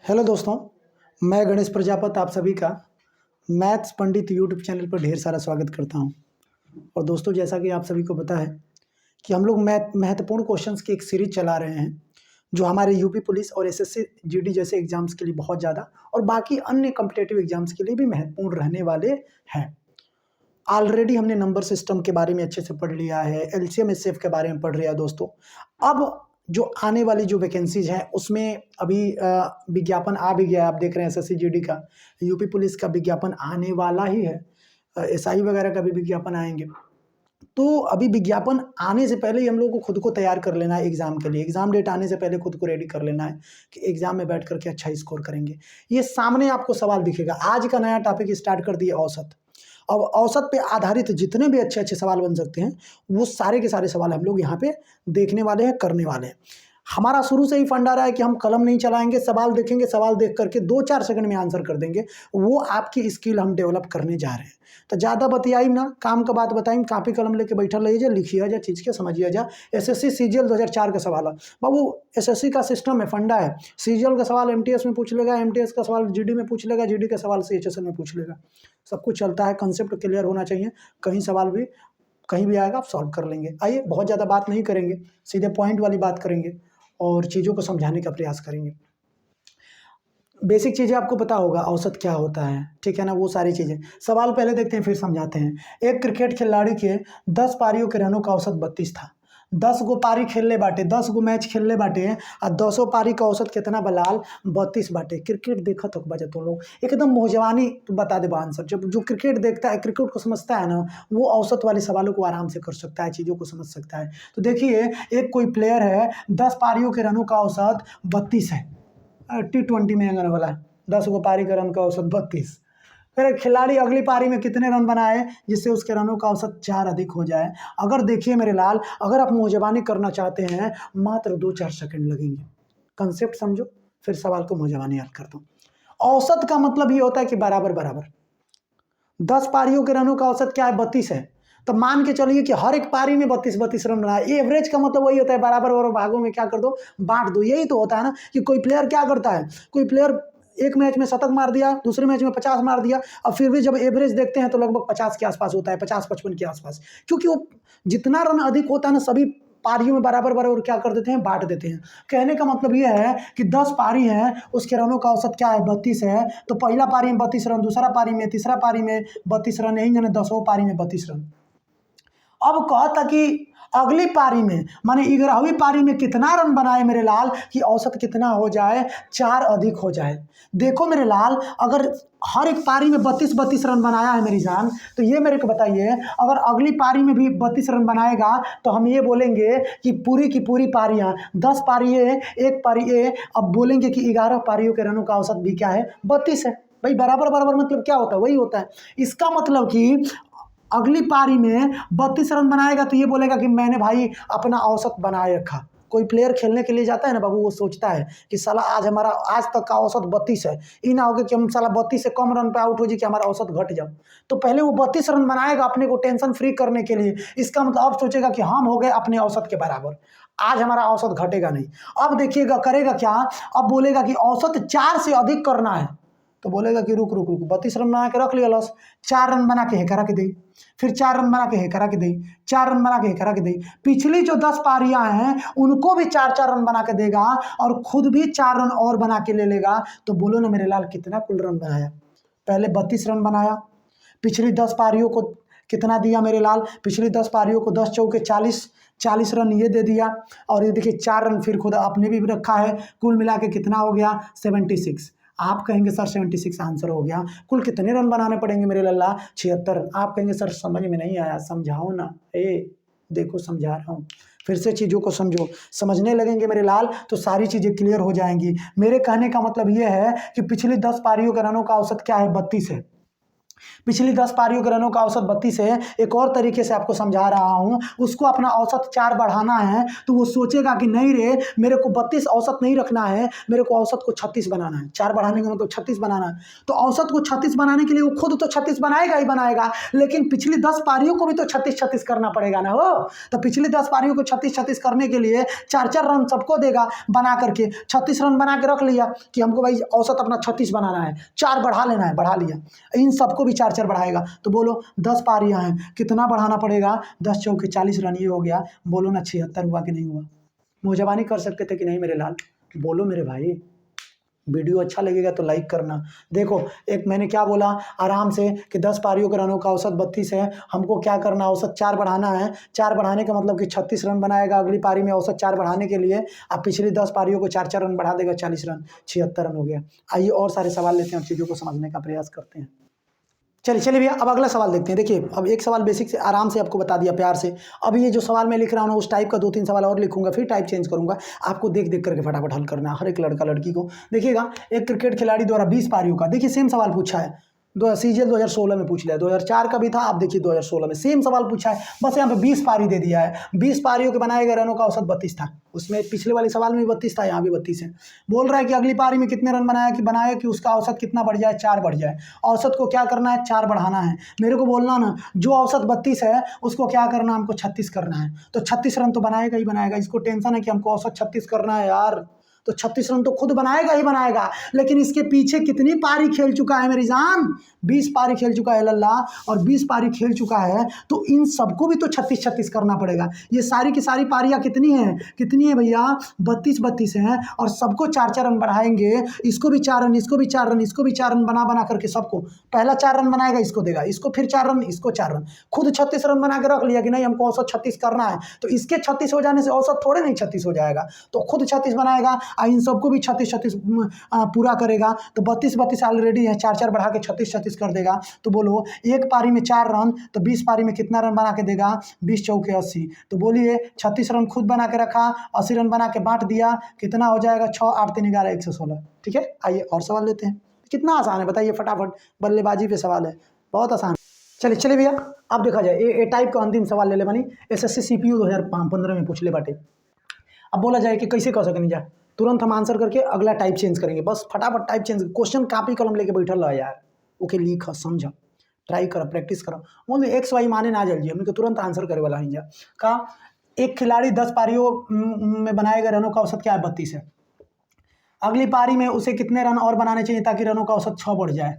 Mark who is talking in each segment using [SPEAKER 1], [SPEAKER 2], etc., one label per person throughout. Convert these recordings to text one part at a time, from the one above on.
[SPEAKER 1] Hello दोस्तों, मैं गणेश प्रजापत आप सभी का मैथ्स पंडित यूट्यूब चैनल पर ढेर सारा स्वागत करता हूं। और दोस्तों, जैसा कि आप सभी को पता है कि हम लोग महत्वपूर्ण क्वेश्चंस की एक सीरीज चला रहे हैं जो हमारे यूपी पुलिस और एसएससी जीडी जैसे एग्जाम्स के लिए बहुत ज़्यादा और बाकी अन्य कॉम्पिटेटिव एग्जाम्स के लिए भी महत्वपूर्ण रहने वाले हैं। ऑलरेडी हमने नंबर सिस्टम के बारे में अच्छे से पढ़ लिया है, एलसीएम एचसीएफ के बारे में पढ़ लिया है दोस्तों। अब जो आने वाली जो वैकेंसीज हैं उसमें अभी विज्ञापन आ भी गया है। आप देख रहे हैं एसएससी जीडी का, यूपी पुलिस का विज्ञापन आने वाला ही है, एसआई वगैरह का भी विज्ञापन आएंगे। तो अभी विज्ञापन आने से पहले ही हम लोग को खुद को तैयार कर लेना है एग्जाम के लिए। एग्जाम डेट आने से पहले खुद को रेडी कर लेना है कि एग्जाम में बैठ करके अच्छा स्कोर करेंगे। ये सामने आपको सवाल दिखेगा। आज का नया टॉपिक स्टार्ट कर दिए औसत। अब औसत पे आधारित जितने भी अच्छे अच्छे सवाल बन सकते हैं वो सारे के सारे सवाल हम लोग यहाँ पे देखने वाले हैं, करने वाले हैं। हमारा शुरू से ही फंडा रहा है कि हम कलम नहीं चलाएंगे, सवाल देखेंगे, सवाल देख करके 2-4 सेकंड में आंसर कर देंगे। वो आपकी स्किल हम डेवलप करने जा रहे हैं। तो ज़्यादा बतियाई ना, काम का बात बताई, कापी कलम लेके बैठा रहिए, लिखिए जा, चीज़ के समझिए जा। एसएससी सीजीएल 2004 का सवाल है बाबू। एसएससी का सिस्टम है, फंडा है। सीजीएल का सवाल एमटीएस में पूछ लेगा, एमटीएस का सवाल जीडी में पूछ लेगा, जीडी का सवाल सीएचएसएल में पूछ लेगा। सब कुछ चलता है, कंसेप्ट क्लियर होना चाहिए। कहीं सवाल भी कहीं भी आएगा आप सॉल्व कर लेंगे। आइए, बहुत ज़्यादा बात नहीं करेंगे, सीधे पॉइंट वाली बात करेंगे और चीज़ों को समझाने का प्रयास करेंगे। बेसिक चीज़ें आपको पता होगा, औसत क्या होता है, ठीक है ना, वो सारी चीज़ें। सवाल पहले देखते हैं फिर समझाते हैं। एक क्रिकेट खिलाड़ी के 10 पारियों के रनों का औसत 32 था। 10 गो पारी खेलने बाटे, 10 गो मैच खेलने बाटे और 200 पारी का औसत कितना बलाल 32 बाटे। क्रिकेट देखा तो बजा तो लोग एकदम मोहजवानी तो बता दे आंसर। जब जो क्रिकेट देखता है, क्रिकेट को समझता है ना, वो औसत वाले सवालों को आराम से कर सकता है, चीज़ों को समझ सकता है। तो देखिए, एक कोई प्लेयर है, 10 पारियों के रनों का औसत 32 है। T20 में आने वाला है, 10 गो पारी का रन का औसत 32। फिर एक खिलाड़ी अगली पारी में कितने रन बनाए जिससे उसके रनों का औसत 4 अधिक हो जाए। अगर देखिए मेरे लाल, अगर आप मुंहजबानी करना चाहते हैं मात्र 2-4 सेकंड लगेंगे। कंसेप्ट समझो, फिर सवाल को मुंहजबानी याद करता हूँ। औसत का मतलब ये होता है कि बराबर बराबर। 10 पारियों के रनों का औसत क्या है, 32 है। तो मान के चलिए कि हर एक पारी में 32 रन बनाए। एवरेज का मतलब वही होता है, बराबर बराबर भागों में क्या कर दो, बांट दो। यही तो होता है ना कि कोई प्लेयर क्या करता है, कोई प्लेयर एक मैच में शतक मार दिया, दूसरे मैच में 50 मार दिया, और फिर भी जब एवरेज देखते हैं तो लगभग 50 के आसपास होता है, 50-55 के आसपास। क्योंकि वो जितना रन अधिक होता है ना, सभी पारियों में बराबर बराबर क्या कर देते हैं, बांट देते हैं। कहने का मतलब ये है कि 10 पारी है, उसके रनों का औसत क्या है, 32 है। तो पहला पारी में 32 रन, दूसरा पारी में, तीसरा पारी में 32 रन, यही जाने 10 पारी में 32 रन। अब कहता कि अगली पारी में, माने 11वीं पारी में कितना रन बनाए मेरे लाल कि औसत कितना हो जाए, 4 अधिक हो जाए। देखो मेरे लाल, अगर हर एक पारी में 32 रन बनाया है मेरी जान, तो ये मेरे को बताइए, अगर अगली पारी में भी 32 रन बनाएगा तो हम ये बोलेंगे कि पूरी की पूरी पारियां, 10 पारी है, एक पारी है, अब बोलेंगे कि 11 पारियों के रनों का औसत भी क्या है, 32 है। भाई बराबर बराबर मतलब क्या होता है, वही होता है। इसका मतलब कि अगली पारी में 32 रन बनाएगा तो ये बोलेगा कि मैंने भाई अपना औसत बनाए रखा। कोई प्लेयर खेलने के लिए जाता है ना बाबू, वो सोचता है कि साला आज तक का औसत 32 है, ये ना होगा कि हम साला 32 से कम रन पे आउट हो जाए कि हमारा औसत घट जाए। तो पहले वो 32 रन बनाएगा अपने को टेंशन फ्री करने के लिए। इसका मतलब अब सोचेगा कि हम हो गए अपने औसत के बराबर, आज हमारा औसत घटेगा नहीं। अब देखिएगा करेगा क्या, अब बोलेगा कि औसत 4 से अधिक करना है। तो बोलेगा कि रुक रुक रुक, 32 रन बना के रख लिया लॉस, 4 रन बना के हेकरा के दे, फिर 4 रन बना के हेकरा के दे, 4 रन बना के हेकरा के दे। पिछली जो 10 पारियां हैं उनको भी 4-4 रन बना के देगा और खुद भी 4 रन और बना के ले लेगा। तो बोलो ना मेरे लाल, कितना कुल रन बनाया। पहले 32 रन बनाया, पिछली 10 पारियों को कितना दिया मेरे लाल, पिछली 10 पारियों को 10 चौके 40 रन ये दे दिया, और ये देखिए 4 रन फिर खुद अपने भी रखा है। कुल मिला के कितना हो गया, 76। आप कहेंगे सर 76 आंसर हो गया, कुल कितने रन बनाने पड़ेंगे मेरे लल्ला, 76। आप कहेंगे सर समझ में नहीं आया, समझाओ ना। देखो समझा रहा हूँ, फिर से चीज़ों को समझो। समझने लगेंगे मेरे लाल तो सारी चीज़ें क्लियर हो जाएंगी। मेरे कहने का मतलब ये है कि पिछली 10 पारियों के रनों का औसत क्या है, 32 है। पिछली 10 पारियों के रनों का औसत 32 है। एक और तरीके से आपको समझा रहा हूँ, उसको अपना औसत 4 बढ़ाना है तो वो सोचेगा कि नहीं रे, मेरे को 32 औसत नहीं रखना है, मेरे को औसत को 36 बनाना है। 4 बढ़ाने का मतलब 36 बनाना है। तो औसत को 36 बनाने के लिए वो खुद तो 36 बनाएगा ही बनाएगा, लेकिन पिछली 10 पारियों को भी तो 36-36 करना पड़ेगा ना हो। तो पिछली 10 पारियों को 36-36 करने के लिए 4-4 रन सबको देगा बना करके। 36 रन बना के रख लिया कि हमको भाई औसत अपना 36 बनाना है, 4 बढ़ा लेना है, बढ़ा लिया। इन सबको भी 4-4 बढ़ाएगा। तो बोलो 10 पारियां हैं, कितना बढ़ाना पड़ेगा? 10 चौके 40 रन, ये हो गया। बोलो ना 76 हुआ कि नहीं हुआ? मुंहजबानी कर सकते थे कि नहीं मेरे लाल? बोलो मेरे भाई। वीडियो अच्छा लगेगा तो लाइक करना। देखो एक मैंने क्या बोला आराम से कि 10 पारियों के रनों का औसत 32 है, हमको क्या करना है? औसत 4 बढ़ाना है। 4 बढ़ाने का मतलब कि 36 रन बनाएगा अगली पारी में। औसत 4 बढ़ाने के लिए आप पिछली 10 पारियों को 4-4 रन बढ़ा देगा, 40 रन, 76 रन हो गया। आइए और सारे सवाल लेते हैं और चीज़ों को समझने का प्रयास करते हैं। चलिए चलिए भैया, अब अगला सवाल देखते हैं। देखिए अब एक सवाल बेसिक से आराम से आपको बता दिया प्यार से। अब ये जो सवाल मैं लिख रहा हूँ ना, उस टाइप का 2-3 सवाल और लिखूंगा, फिर टाइप चेंज करूंगा। आपको देख देख करके फटाफट हल करना है, हर एक लड़का लड़की को। देखिएगा, एक क्रिकेट खिलाड़ी द्वारा 20 पारियों का, देखिए सेम सवाल पूछा है। सीजीएल 2016 में पूछ लिया, 2004 का भी था। आप देखिए 2016 में सेम सवाल पूछा है, बस यहाँ पे 20 पारी दे दिया है। 20 पारियों के बनाए गए रनों का औसत 32 था। उसमें पिछले वाले सवाल में भी 32 था, यहाँ भी 32 है। बोल रहा है कि अगली पारी में कितने रन बनाया कि उसका औसत कितना बढ़ जाए? 4 बढ़ जाए। औसत को क्या करना है? 4 बढ़ाना है। मेरे को बोलना ना, जो औसत 32 है उसको क्या करना है? हमको 36 करना है। तो 36 रन तो बनाएगा ही बनाएगा। इसको टेंशन है कि हमको औसत 36 करना है यार, तो 36 रन तो खुद बनाएगा ही बनाएगा। लेकिन इसके पीछे कितनी पारी खेल चुका है मेरी जान? 20 पारी खेल चुका है लल्ला, और 20 पारी खेल चुका है तो इन सबको भी तो 36-36 करना पड़ेगा। ये सारी की सारी पारियां कितनी हैं? कितनी है भैया? 32-32 हैं, और सबको 4-4 रन बढ़ाएंगे। इसको भी 4 रन, इसको भी 4 रन, इसको भी 4 रन बना करके सबको पहला 4 रन बनाएगा, इसको देगा, इसको फिर 4 रन, इसको 4 रन। खुद 36 रन बना के रख लिया कि नहीं हमको औसत 36 करना है। तो इसके 36 हो जाने से औसत थोड़े नहीं 36 हो जाएगा, तो खुद 36 बनाएगा, इन सबको भी 36-36 पूरा करेगा। तो 32-32 ऑलरेडी है, 4-4 बढ़ा के 36-36 कर देगा। तो बोलो एक पारी में 4 रन, तो 20 पारी में कितना रन बना के देगा? 20 चौके 80। तो बोलिए 36 रन खुद बना के रखा, 80 रन बना के बांट दिया, कितना हो जाएगा? 6, 8, 3, 11, 116। ठीक है, आइए और सवाल लेते हैं। कितना आसान है बताइए, फटाफट बल्लेबाजी पे सवाल है, बहुत आसान। चलिए चलिए भैया, अब देखा जाए ए टाइप का अंतिम सवाल ले ले बनी। एसएससी सीपीयू 2015 में पूछ ले बाटे। अब बोला जाए कि कैसे कह सकें जा, तुरंत हम आंसर करके अगला टाइप चेंज करेंगे, बस फटाफट टाइप चेंज। क्वेश्चन कॉपी कलम लेके बैठल रहा यार, ओके लिख समझ, ट्राई करो, प्रैक्टिस करो। बोल एक्स वाई माने ना जल्दी, हमने तुरंत आंसर करे वाला ही जा का। एक खिलाड़ी 10 पारियों में बनाए गए रनों का औसत क्या है? 32 है। अगली पारी में उसे कितने रन और बनाने चाहिए ताकि रनों का औसत 6 बढ़ जाए?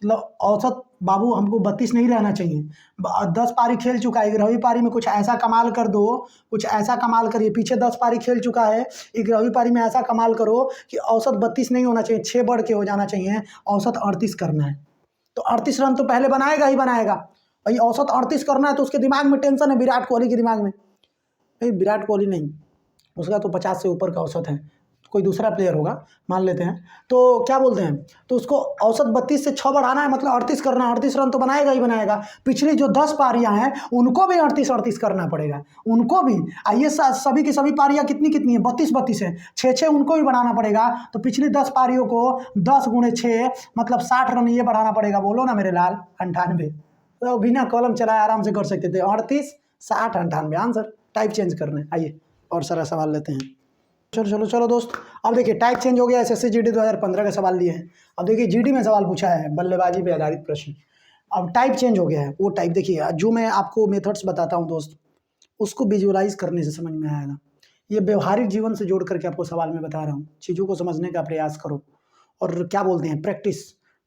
[SPEAKER 1] मतलब औसत बाबू हमको 32 नहीं रहना चाहिए। 10 पारी खेल चुका है, 11वीं पारी में कुछ ऐसा कमाल कर दो, कुछ ऐसा कमाल करिए। पीछे 10 पारी खेल चुका है, 11वीं पारी में ऐसा कमाल करो कि औसत 32 नहीं होना चाहिए, 6 बढ़ के हो जाना चाहिए, औसत 38 करना है। तो 38 रन तो पहले बनाएगा ही बनाएगा भाई। औसत 38 करना है तो उसके दिमाग में टेंशन है, विराट कोहली के दिमाग में। नहीं विराट कोहली नहीं, उसका तो 50 से ऊपर का औसत है, कोई दूसरा प्लेयर होगा मान लेते हैं। तो क्या बोलते हैं, तो उसको औसत 32 से 6 बढ़ाना है, मतलब 38 करना है। 38 रन तो बनाएगा ही बनाएगा। पिछली जो 10 पारियां हैं उनको भी 38-38 करना पड़ेगा, उनको भी। आइए सभी की सभी पारियां कितनी कितनी है? 32-32 है, 6-6 उनको भी बढ़ाना पड़ेगा। तो पिछली 10 पारियों को 10 गुणे 6 मतलब 60 रन ये बढ़ाना पड़ेगा। बोलो ना मेरे लाल, 98। तो बिना कॉलम चलाए आराम से कर सकते थे, 38, 60, 98 आंसर। टाइप चेंज करना है। आइए और सारा सवाल लेते हैं। चलो चलो चलो दोस्त, अब देखिए टाइप चेंज हो गया। एसएससी जीडी 2015 का सवाल लिए हैं। अब देखिए जीडी में सवाल पूछा है, बल्लेबाजी पे आधारित प्रश्न। अब टाइप चेंज हो गया है, वो टाइप देखिए, जो मैं आपको मेथड्स बताता हूँ दोस्त, उसको विजुअलाइज करने से समझ में आएगा। ये व्यवहारिक जीवन से जोड़ करके आपको सवाल में बता रहा हूँ, चीज़ों को समझने का प्रयास करो। और क्या बोलते हैं, प्रैक्टिस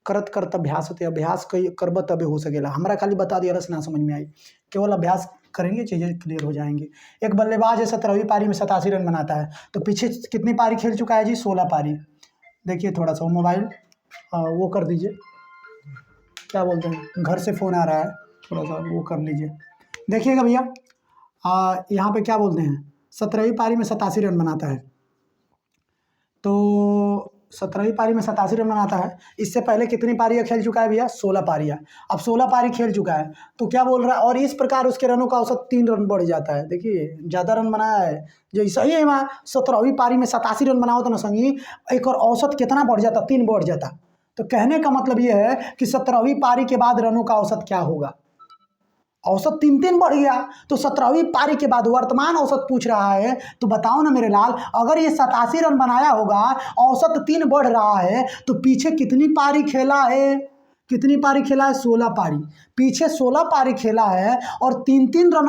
[SPEAKER 1] करत करत अभ्यास होते, अभ्यास करब तबे हो सकेला। हमारा खाली बता दिया रस ना समझ में आई, केवल अभ्यास करेंगे चीज़ें क्लियर हो जाएंगी। एक बल्लेबाज है 17वीं पारी में 87 रन बनाता है, तो पीछे कितनी पारी खेल चुका है जी? 16 पारी। देखिए थोड़ा सा मोबाइल वो कर दीजिए, क्या बोलते हैं, घर से फ़ोन आ रहा है, थोड़ा सा वो कर लीजिए। देखिएगा भैया, यहाँ पे क्या बोलते हैं, 17वीं पारी में 87 रन बनाता है। तो 17वीं पारी में 87 रन बनाता है। इससे पहले कितनी पारियाँ खेल चुका है भैया? 16 पारियाँ। अब 16 पारी खेल चुका है, तो क्या बोल रहा है, और इस प्रकार उसके रनों का औसत 3 रन बढ़ जाता है। देखिए ज़्यादा रन बनाया है, जो सही है वहाँ 17वीं पारी में 87 रन बनाओ तो ना संगी, एक और औसत कितना बढ़ जाता? 3 बढ़ जाता। तो कहने का मतलब ये है कि 17वीं पारी के बाद रनों का औसत क्या होगा। औसत 3-3 बढ़ गया, तो 17वीं पारी के बाद वर्तमान औसत पूछ रहा है। तो बताओ ना मेरे लाल, अगर ये 87 रन बनाया होगा, औसत 3 बढ़ रहा है, तो पीछे कितनी पारी खेला है? कितनी पारी खेला है? 16 पारी। पीछे 16 पारी खेला है और 3-3 रन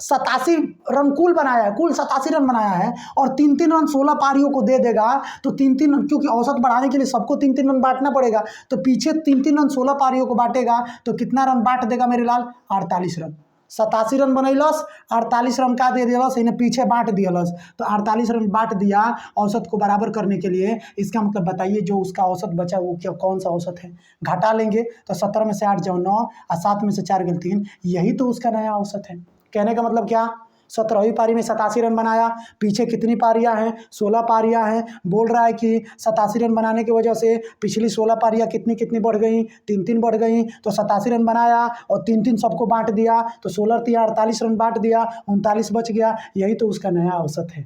[SPEAKER 1] 87 रन कुल बनाया है, कुल 87 रन बनाया है और 3-3 रन 16 पारियों को दे देगा। तो 3-3 रन, क्योंकि औसत बढ़ाने के लिए सबको 3-3 रन बांटना पड़ेगा, तो पीछे 3-3 रन 16 पारियों को बांटेगा तो कितना रन बांट देगा मेरे लाल? 48 रन। 87 रन बनैलस, 48 रन का दे दिलस, इन्हें पीछे बांट दियलस, तो 48 रन बांट दिया औसत को बराबर करने के लिए। इसका मतलब बताइए जो उसका औसत बचा वो क्या, कौन सा औसत है? घटा लेंगे तो 17 में से 8 जाओ 9 और 7 में से 4 गए 3, यही तो उसका नया औसत है। कहने का मतलब क्या? 17वीं पारी में 87 रन बनाया, पीछे कितनी पारियां हैं? 16 पारियां हैं। बोल रहा है कि 87 रन बनाने की वजह से पिछली 16 पारियां कितनी कितनी बढ़ गई? 3-3 बढ़ गई। तो 87 रन बनाया और 3-3 सबको बांट दिया, तो 16-3 48 रन बांट दिया, 39 बच गया, यही तो उसका नया औसत है।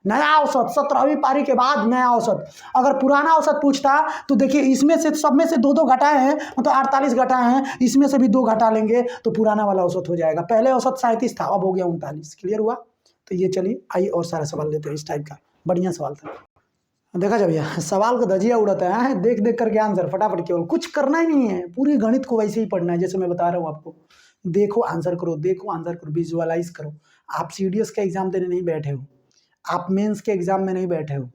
[SPEAKER 1] नया औसत 17वीं पारी के बाद नया औसत। अगर पुराना औसत पूछता तो देखिए इसमें से सब में से 2-2 घटाए हैं, मतलब 48 घटाए हैं, इसमें से भी 2 घटा लेंगे तो पुराना वाला औसत हो जाएगा। पहले औसत 37 था, अब हो गया 39। क्लियर हुआ? तो ये चलिए आइए और सारा सवाल लेते हैं इस टाइप का। बढ़िया सवाल था। देखा जब भैया सवाल को धजिया उड़ाता है, देख देख करके आंसर फटाफट, केवल कुछ करना ही नहीं है, पूरी गणित को वैसे ही पढ़ना है जैसे मैं बता रहा हूँ आपको। देखो आंसर करो, देखो आंसर करो, विजुअलाइज करो। आप सीडीएस का एग्जाम देने नहीं बैठे हो, आप मेंस के एग्जाम में नहीं बैठे हो,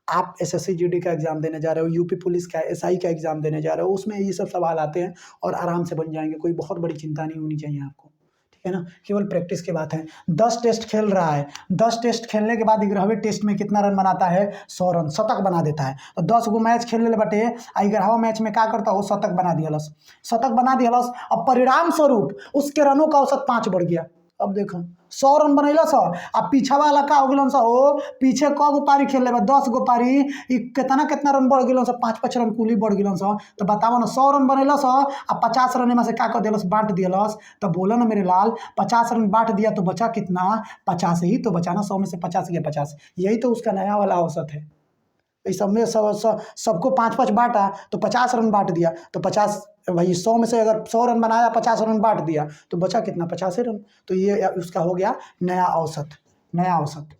[SPEAKER 1] आप एसएससी जीडी का एग्जाम देने जा रहे हो, यूपी पुलिस का एसआई का एग्जाम देने जा रहे हो, उसमें ये सब सवाल आते हैं और आराम से बन जाएंगे, कोई बहुत बड़ी चिंता नहीं होनी चाहिए आपको, ठीक है ना। केवल प्रैक्टिस की बात है। 10 टेस्ट खेल रहा है, 10 टेस्ट खेलने के बाद 11वें टेस्ट में कितना रन बनाता है? 100 रन, शतक बना देता है। तो 10 गो मैच खेलने बटे, 11वां मैच में क्या करता हो? शतक बना दियलस, शतक बना दियलस। अब परिणाम स्वरूप उसके रनों का औसत 5 बढ़ गया। अब देखो 100 रन बनैला सा, अब पीछा वाला का हो गलन सा हो, पीछे क गो पारी खेल ले 10 गो पारी, कितना कितना रन बढ़ गलन सा? 5-5 रन कुली बढ़ गलन सा। तो बताओ ना, 100 रन बनैला सा, अब 50 रन में से का कर दिलस? बांट दिलस। तो बोला ना मेरे लाल, 50 रन बांट दिया तो बचा कितना? 50 ही तो बचा ना, 100 में से 50 गया 50, यही तो उसका नया वाला औसत है। इस सब में सबको 5-5 बांटा तो 50 रन बांट दिया, तो 50 वही 100 में से अगर 100 रन बनाया, 50 रन बांट दिया, तो बचा कितना? 85 रन। तो ये उसका हो गया नया औसत, नया औसत।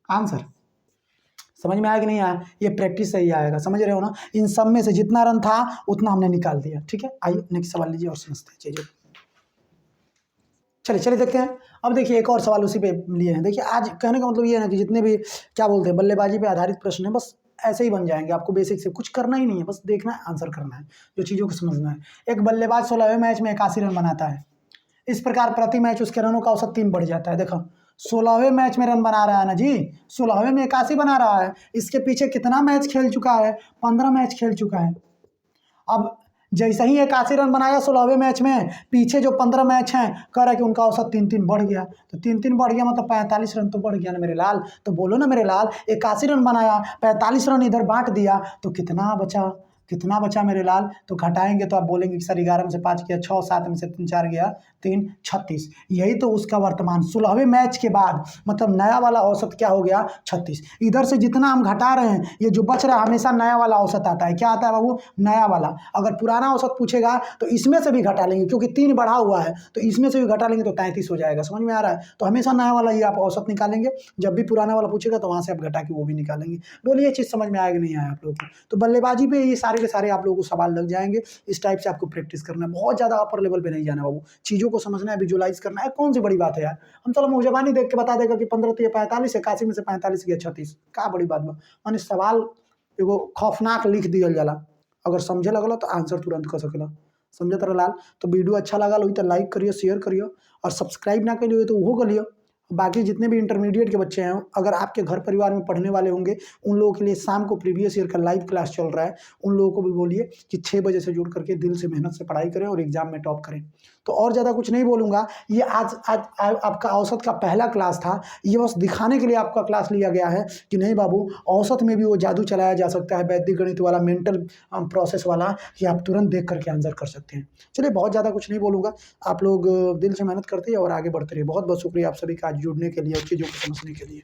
[SPEAKER 1] आंसर समझ में आया कि नहीं आया? ये प्रैक्टिस से ही आएगा, समझ रहे हो ना। इन सब में से जितना रन था उतना हमने निकाल दिया, ठीक है। आइए नेक्स्ट सवाल लीजिए और समझते हैं चीजें। चलिए चलिए देखते हैं। अब देखिए एक और सवाल उसी पे लिए हैं। देखिए आज कहने का मतलब ये है ना कि जितने भी क्या बोलते हैं बल्लेबाजी पे आधारित प्रश्न है, बस ऐसे ही बन जाएंगे। आपको बेसिक से कुछ करना ही नहीं है, बस देखना है, आंसर करना है, जो चीज़ों को समझना है। एक बल्लेबाज 16वें मैच में 81 रन बनाता है। इस प्रकार प्रति मैच उसके रनों का औसत 3 बढ़ जाता है। देखो 16वें मैच में रन बना रहा है ना जी, 16वें में 81 बना रहा है। इसके पीछे कितना मैच खेल चुका है? 15 मैच खेल चुका है। अब जैसे ही 81 रन बनाया 16वें मैच में, पीछे जो 15 मैच हैं कह रहा है कि उनका औसत 3-3 बढ़ गया। तो 3-3 बढ़ गया मतलब 45 रन तो बढ़ गया ना मेरे लाल। तो बोलो ना मेरे लाल, 81 रन बनाया, 45 रन इधर बांट दिया, तो कितना बचा? कितना बचा मेरे लाल? तो घटाएंगे तो आप बोलेंगे कि सर 11 में से 5 गया 6, 7 में से 3 4 गया 3, 36। यही तो उसका वर्तमान 16वें मैच के बाद मतलब नया वाला औसत क्या हो गया? 36। इधर से जितना हम घटा रहे हैं, ये जो बच रहा है हमेशा नया वाला औसत आता है। क्या आता है बाबू? नया वाला। अगर पुराना औसत पूछेगा तो इसमें से भी घटा लेंगे, क्योंकि 3 बढ़ा हुआ है, तो इसमें से भी घटा लेंगे तो 33 हो जाएगा। समझ में आ रहा है? तो हमेशा नया वाला ही आप औसत निकालेंगे, जब भी पुराना वाला पूछेगा तो वहाँ से आप घटा के वो भी निकालेंगे। बोलिए ये चीज़ समझ में आएगा नहीं आया आप लोगों को? तो बल्लेबाजी पे ये सारे के सारे आप लोगों को सवाल लग जाएंगे। इस टाइप से आपको प्रैक्टिस करना है, बहुत ज़्यादा अपर लेवल पे नहीं जाना बाबू। चीज़ों को समझना है, विजुअलाइज करना है। कौन सी बड़ी बात है यार? हम चलो मुँहजबानी देख के बता देगा कि 15 तो 45, 81 में से 45 गया 36, का बड़ी बात बा? माने सवाल एगो खौफनाक लिख दियल जाला, अगर समझे लगल तो आंसर तुरंत कर सकेला। समझत रह लाल? तो वीडियो अच्छा लगा हो तो लाइक करियो, शेयर करियो, और सब्सक्राइब ना करियो तो वो करियो। बाकी जितने भी इंटरमीडिएट के बच्चे हैं, अगर आपके घर परिवार में पढ़ने वाले होंगे, उन लोगों के लिए शाम को प्रीवियस ईयर का लाइव क्लास चल रहा है। उन लोगों को भी बोलिए कि 6 बजे से जुड़ करके दिल से मेहनत से पढ़ाई करें और एग्जाम में टॉप करें। तो और ज़्यादा कुछ नहीं बोलूँगा। ये आज आपका औसत का पहला क्लास था। ये बस दिखाने के लिए आपका क्लास लिया गया है कि नहीं बाबू, औसत में भी वो जादू चलाया जा सकता है, वैदिक गणित वाला, मेंटल प्रोसेस वाला, कि आप तुरंत देख करके आंसर कर सकते हैं। चलिए बहुत ज़्यादा कुछ नहीं बोलूँगा। आप लोग दिल से मेहनत करते हैं और आगे बढ़ते रहिए। बहुत बहुत शुक्रिया आप सभी का आज जुड़ने के लिए और चीज़ों को समझने के लिए।